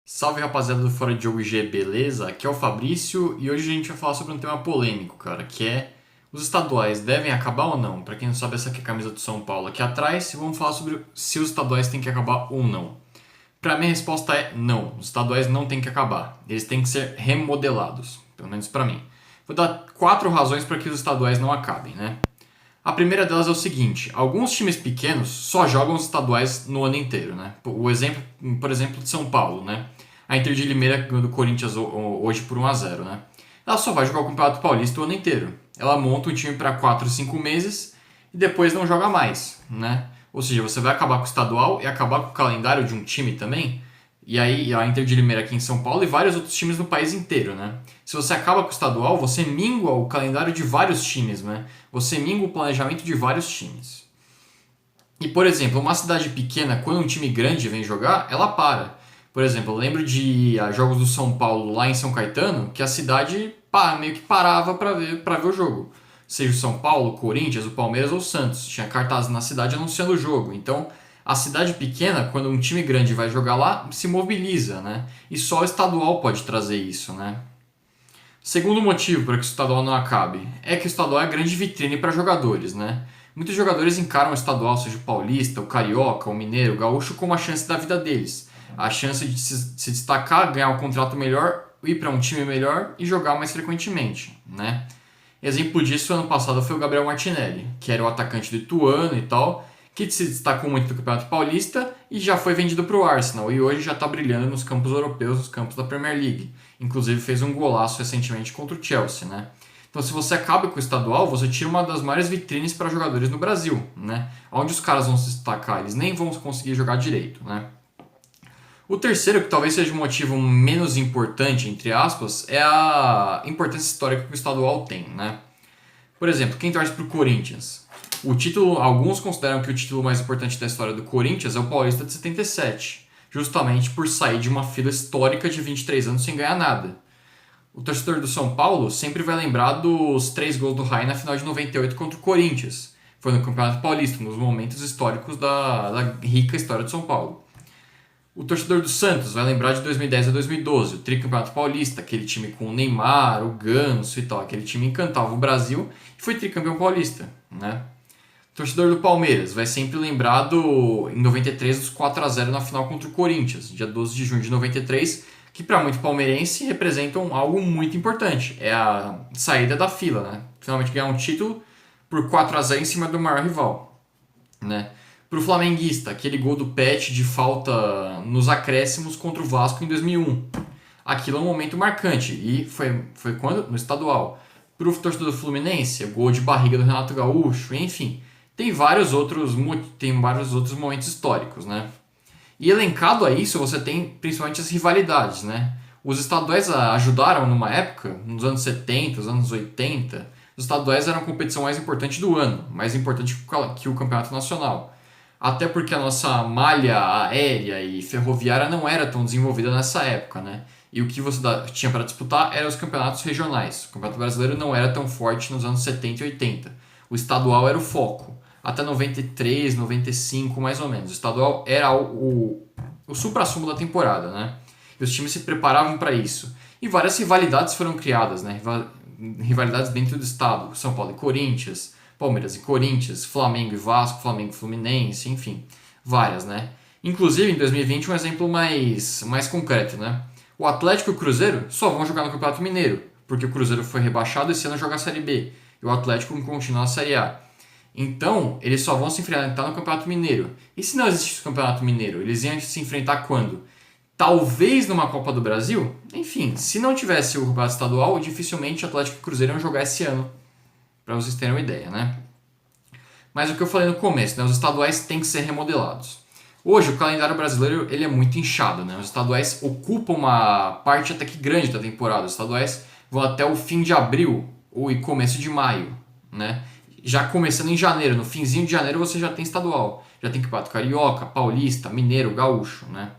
Salve rapaziada do Fora de Jogo G, beleza? Aqui é o Fabrício e hoje a gente vai falar sobre um tema polêmico, cara, que é os estaduais devem acabar ou não? Pra quem não sabe, essa aqui é a camisa do São Paulo aqui atrás e vamos falar sobre se os estaduais têm que acabar ou não. Pra mim a resposta é não, os estaduais não têm que acabar, eles têm que ser remodelados, pelo menos pra mim. Vou dar 4 razões para que os estaduais não acabem, né? A primeira delas é o seguinte: alguns times pequenos só jogam os estaduais no ano inteiro, né? O exemplo, por exemplo, de São Paulo, né? A Inter de Limeira ganhou do Corinthians hoje por 1-0, né? Ela só vai jogar o Campeonato Paulista o ano inteiro. Ela monta um time para 4, 5 meses e depois não joga mais, né? Ou seja, você vai acabar com o estadual e acabar com o calendário de um time também. E aí a Inter de Limeira aqui em São Paulo e vários outros times no país inteiro, né? Se você acaba com o estadual, você mingua o calendário de vários times, né? Você mingua o planejamento de vários times. E, por exemplo, uma cidade pequena, quando um time grande vem jogar, ela para. Por exemplo, eu lembro de jogos do São Paulo lá em São Caetano, que a cidade meio que parava para ver o jogo. Seja o São Paulo, o Corinthians, o Palmeiras ou o Santos. Tinha cartazes na cidade anunciando o jogo. Então, a cidade pequena, quando um time grande vai jogar lá, se mobiliza, né? E só o estadual pode trazer isso, né? Segundo motivo para que o estadual não acabe é que o estadual é a grande vitrine para jogadores, né? Muitos jogadores encaram o estadual, seja o paulista, o carioca, o mineiro, o gaúcho, como a chance da vida deles. A chance de se destacar, ganhar um contrato melhor, ir para um time melhor e jogar mais frequentemente, né? Exemplo disso, ano passado, foi o Gabriel Martinelli, que era o atacante do Ituano e tal, que se destacou muito no Campeonato Paulista e já foi vendido para o Arsenal e hoje já está brilhando nos campos europeus, nos campos da Premier League. Inclusive fez um golaço recentemente contra o Chelsea, né? Então, se você acaba com o estadual, você tira uma das maiores vitrines para jogadores no Brasil, né? Onde os caras vão se destacar, eles nem vão conseguir jogar direito, né? O terceiro, que talvez seja um motivo menos importante, entre aspas, é a importância histórica que o estadual tem, né? Por exemplo, quem torce para o Corinthians? O título, alguns consideram que o título mais importante da história do Corinthians é o Paulista de 77, justamente por sair de uma fila histórica de 23 anos sem ganhar nada. O torcedor do São Paulo sempre vai lembrar dos 3 gols do Raí na final de 98 contra o Corinthians. Foi no Campeonato Paulista, nos momentos históricos da rica história de São Paulo. O torcedor do Santos vai lembrar de 2010 a 2012, o tricampeonato paulista, aquele time com o Neymar, o Ganso e tal, aquele time encantava o Brasil e foi tricampeão paulista, né? O torcedor do Palmeiras vai sempre lembrar em 93 dos 4-0 na final contra o Corinthians, dia 12 de junho de 93, que para muito palmeirense representam algo muito importante, é a saída da fila, né? Finalmente ganhar um título por 4-0 em cima do maior rival, né? Pro flamenguista, aquele gol do Pet de falta nos acréscimos contra o Vasco em 2001. Aquilo é um momento marcante e foi quando? No estadual. Pro torcedor do Fluminense, o gol de barriga do Renato Gaúcho, enfim. Tem vários outros momentos históricos, né? E elencado a isso, você tem principalmente as rivalidades, né? Os estaduais ajudaram numa época, nos anos 70, os anos 80, os estaduais eram a competição mais importante do ano, mais importante que o campeonato nacional. Até porque a nossa malha aérea e ferroviária não era tão desenvolvida nessa época, né? E o que você tinha para disputar eram os campeonatos regionais. O Campeonato Brasileiro não era tão forte nos anos 70 e 80. O estadual era o foco. Até 93, 95, mais ou menos. O estadual era o suprassumo da temporada, né? E os times se preparavam para isso. E várias rivalidades foram criadas, né? Rivalidades dentro do estado. São Paulo e Corinthians, Palmeiras e Corinthians, Flamengo e Vasco, Flamengo e Fluminense, enfim, várias, né? Inclusive, em 2020, um exemplo mais concreto, né? O Atlético e o Cruzeiro só vão jogar no Campeonato Mineiro, porque o Cruzeiro foi rebaixado e esse ano joga a Série B, e o Atlético continua na Série A. Então, eles só vão se enfrentar no Campeonato Mineiro. E se não existisse o Campeonato Mineiro, eles iam se enfrentar quando? Talvez numa Copa do Brasil? Enfim, se não tivesse o Campeonato Estadual, dificilmente o Atlético e o Cruzeiro iam jogar esse ano, para vocês terem uma ideia, né? Mas o que eu falei no começo, né? Os estaduais têm que ser remodelados. Hoje, o calendário brasileiro ele é muito inchado, né? Os estaduais ocupam uma parte até que grande da temporada. Os estaduais vão até o fim de abril ou começo de maio, né? Já começando em janeiro, no finzinho de janeiro você já tem estadual. Já tem Campeonato Carioca, Paulista, Mineiro, Gaúcho, né?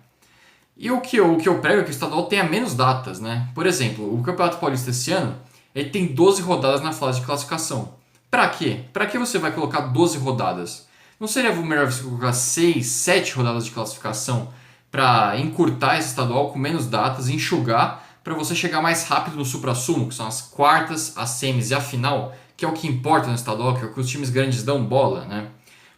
E o que eu prego é que o estadual tenha menos datas, né? Por exemplo, o Campeonato Paulista esse ano ele tem 12 rodadas na fase de classificação. Pra quê? Pra que você vai colocar 12 rodadas? Não seria melhor você colocar 6, 7 rodadas de classificação para encurtar esse estadual com menos datas, enxugar, para você chegar mais rápido no suprassumo, que são as quartas, as semis e a final, que é o que importa no estadual, que é o que os times grandes dão bola, né?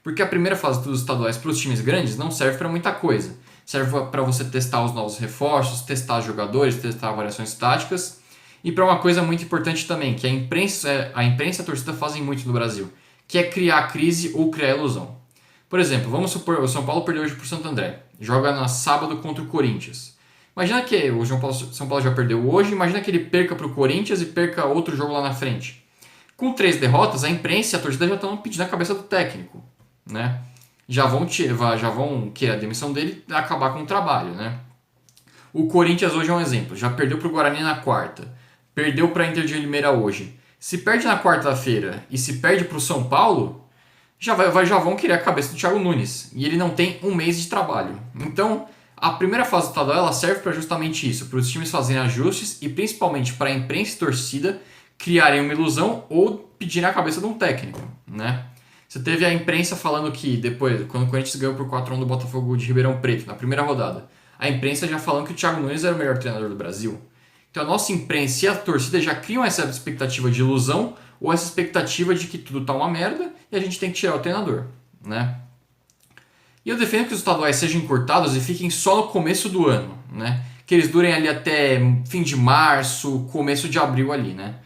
Porque a primeira fase dos estaduais para os times grandes não serve para muita coisa. Serve para você testar os novos reforços, testar jogadores, testar variações táticas. E para uma coisa muito importante também, que a imprensa e a torcida fazem muito no Brasil, que é criar crise ou criar ilusão. Por exemplo, vamos supor o São Paulo perdeu hoje para o Santo André. Joga no sábado contra o Corinthians. Imagina que o São Paulo já perdeu hoje, imagina que ele perca para o Corinthians e perca outro jogo lá na frente. Com 3 derrotas, a imprensa e a torcida já estão pedindo a cabeça do técnico, né? Já vão querer a demissão dele e acabar com o trabalho, né? O Corinthians hoje é um exemplo. Já perdeu para o Guarani na quarta. Perdeu para a Inter de Limeira hoje. Se perde na quarta-feira e se perde para o São Paulo, já vão querer a cabeça do Thiago Nunes. E ele não tem um mês de trabalho. Então, a primeira fase do estadual ela serve para justamente isso. Para os times fazerem ajustes e principalmente para a imprensa e torcida criarem uma ilusão ou pedirem a cabeça de um técnico, né? Você teve a imprensa falando que depois, quando o Corinthians ganhou por 4-1 do Botafogo de Ribeirão Preto, na primeira rodada, a imprensa já falando que o Thiago Nunes era o melhor treinador do Brasil. Então a nossa imprensa e a torcida já criam essa expectativa de ilusão ou essa expectativa de que tudo tá uma merda e a gente tem que tirar o treinador, né? E eu defendo que os estaduais sejam encurtados e fiquem só no começo do ano, né? Que eles durem ali até fim de março, começo de abril ali, né?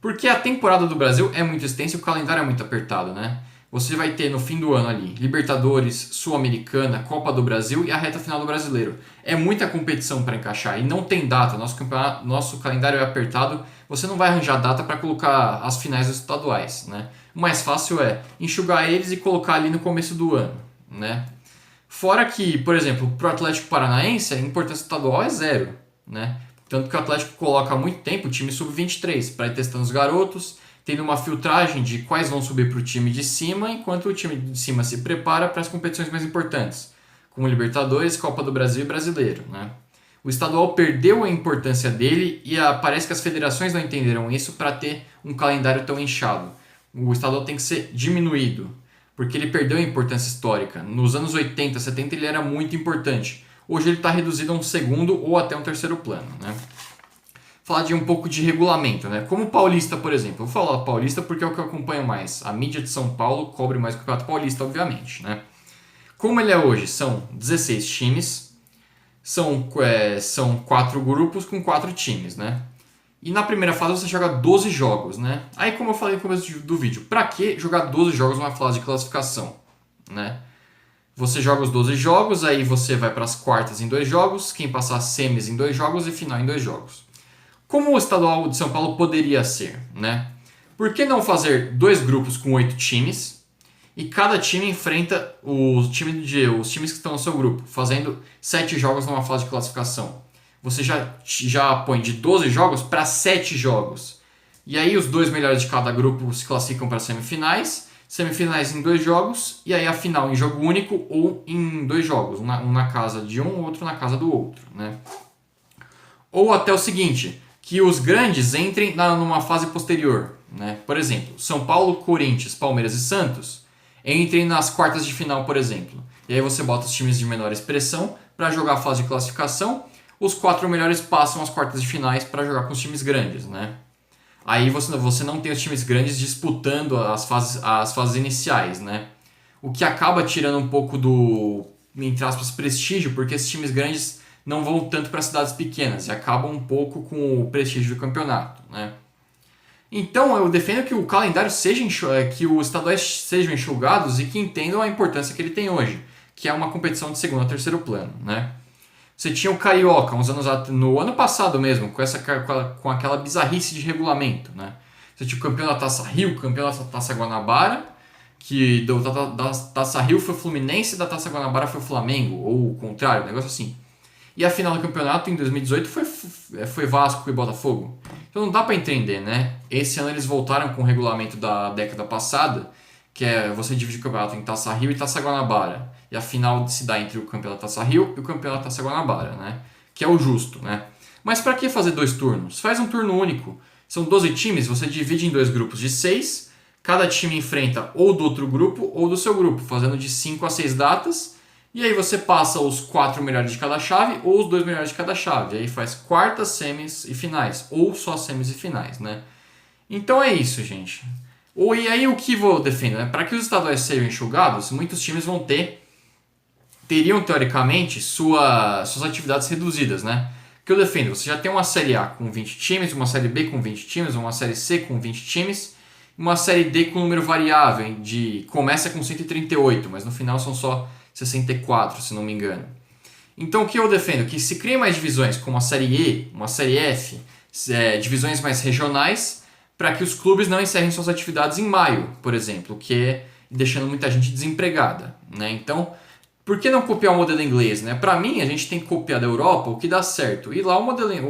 Porque a temporada do Brasil é muito extensa e o calendário é muito apertado, né? Você vai ter no fim do ano ali Libertadores, Sul-Americana, Copa do Brasil e a reta final do Brasileiro. É muita competição para encaixar e não tem data. Nosso calendário é apertado. Você não vai arranjar data para colocar as finais dos estaduais, né? O mais fácil é enxugar eles e colocar ali no começo do ano, né? Fora que, por exemplo, para o Atlético Paranaense a importância estadual é zero, né? Tanto que o Atlético coloca há muito tempo o time sub-23 para ir testando os garotos, tendo uma filtragem de quais vão subir para o time de cima, enquanto o time de cima se prepara para as competições mais importantes, como Libertadores, Copa do Brasil e Brasileiro, né? O estadual perdeu a importância dele e parece que as federações não entenderam isso para ter um calendário tão inchado. O estadual tem que ser diminuído, porque ele perdeu a importância histórica. Nos anos 80, 70 ele era muito importante. Hoje ele está reduzido a um segundo ou até um terceiro plano, né? Falar de um pouco de regulamento, né? Como o Paulista, por exemplo. Vou falar Paulista porque é o que eu acompanho mais. A mídia de São Paulo cobre mais o Campeonato Paulista, obviamente, né? Como ele é hoje, são 16 times, são 4 grupos com 4 times, né? E na primeira fase você joga 12 jogos, né? Aí, como eu falei no começo do vídeo, pra que jogar 12 jogos numa fase de classificação, né? Você joga os 12 jogos, aí você vai para as quartas em 2 jogos, quem passar semis em 2 jogos e final em 2 jogos. Como o estadual de São Paulo poderia ser, né? Por que não fazer 2 grupos com 8 times e cada time enfrenta os times que estão no seu grupo, fazendo 7 jogos numa fase de classificação? Você já põe de 12 jogos para 7 jogos. E aí os 2 melhores de cada grupo se classificam para semifinais em 2 jogos, e aí a final em jogo único ou em 2 jogos, um na casa de um, outro na casa do outro, né? Ou até o seguinte, que os grandes entrem numa fase posterior, né? Por exemplo, São Paulo, Corinthians, Palmeiras e Santos entrem nas quartas de final, por exemplo. E aí você bota os times de menor expressão para jogar a fase de classificação, os 4 melhores passam as quartas de finais para jogar com os times grandes, né? Aí você não tem os times grandes disputando as fases iniciais, né? O que acaba tirando um pouco do, entre aspas, prestígio, porque esses times grandes não vão tanto para cidades pequenas e acabam um pouco com o prestígio do campeonato, né? Então eu defendo que o calendário que os estaduais sejam enxugados e que entendam a importância que ele tem hoje, que é uma competição de segundo a terceiro plano, né? Você tinha o Carioca, no ano passado mesmo, com aquela bizarrice de regulamento, né? Você tinha o campeão da Taça Rio, o campeão da Taça Guanabara, que da Taça Rio foi o Fluminense e da Taça Guanabara foi o Flamengo, ou o contrário, um negócio assim. E a final do campeonato em 2018 foi Vasco e Botafogo. Então não dá para entender, né? Esse ano eles voltaram com o regulamento da década passada, que é você divide o campeonato em Taça Rio e Taça Guanabara. E a final se dá entre o campeão da Taça Rio e o campeão da Taça Guanabara, né? Que é o justo, né? Mas para que fazer 2 turnos? Faz um turno único. São 12 times, você divide em 2 grupos de 6. Cada time enfrenta ou do outro grupo ou do seu grupo, fazendo de 5 a 6 datas. E aí você passa os 4 melhores de cada chave ou os 2 melhores de cada chave. Aí faz quartas, semis e finais. Ou só semis e finais, né? Então é isso, gente. E aí o que eu defendo? Né? Para que os estaduais sejam enxugados, muitos times teriam teoricamente suas atividades reduzidas, né? O que eu defendo? Você já tem uma Série A com 20 times, uma Série B com 20 times, uma Série C com 20 times, uma Série D com número variável, começa com 138, mas no final são só 64, se não me engano. Então o que eu defendo? Que se criem mais divisões, como a Série E, uma Série F, divisões mais regionais, para que os clubes não encerrem suas atividades em maio, por exemplo, que é deixando muita gente desempregada, né? Então, por que não copiar o modelo inglês, né? Para mim, a gente tem que copiar da Europa o que dá certo. E lá o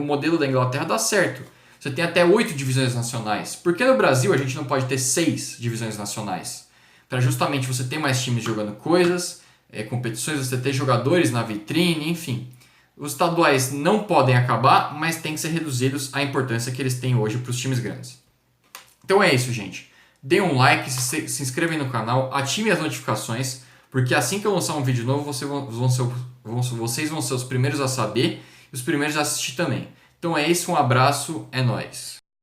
modelo da Inglaterra dá certo. Você tem até 8 divisões nacionais. Por que no Brasil a gente não pode ter 6 divisões nacionais? Para justamente você ter mais times jogando coisas, competições, você ter jogadores na vitrine, enfim. Os estaduais não podem acabar, mas têm que ser reduzidos à importância que eles têm hoje para os times grandes. Então é isso, gente. Dê um like, se inscreva aí no canal, ative as notificações, porque assim que eu lançar um vídeo novo, vocês vão ser os primeiros a saber e os primeiros a assistir também. Então é isso, um abraço, é nóis!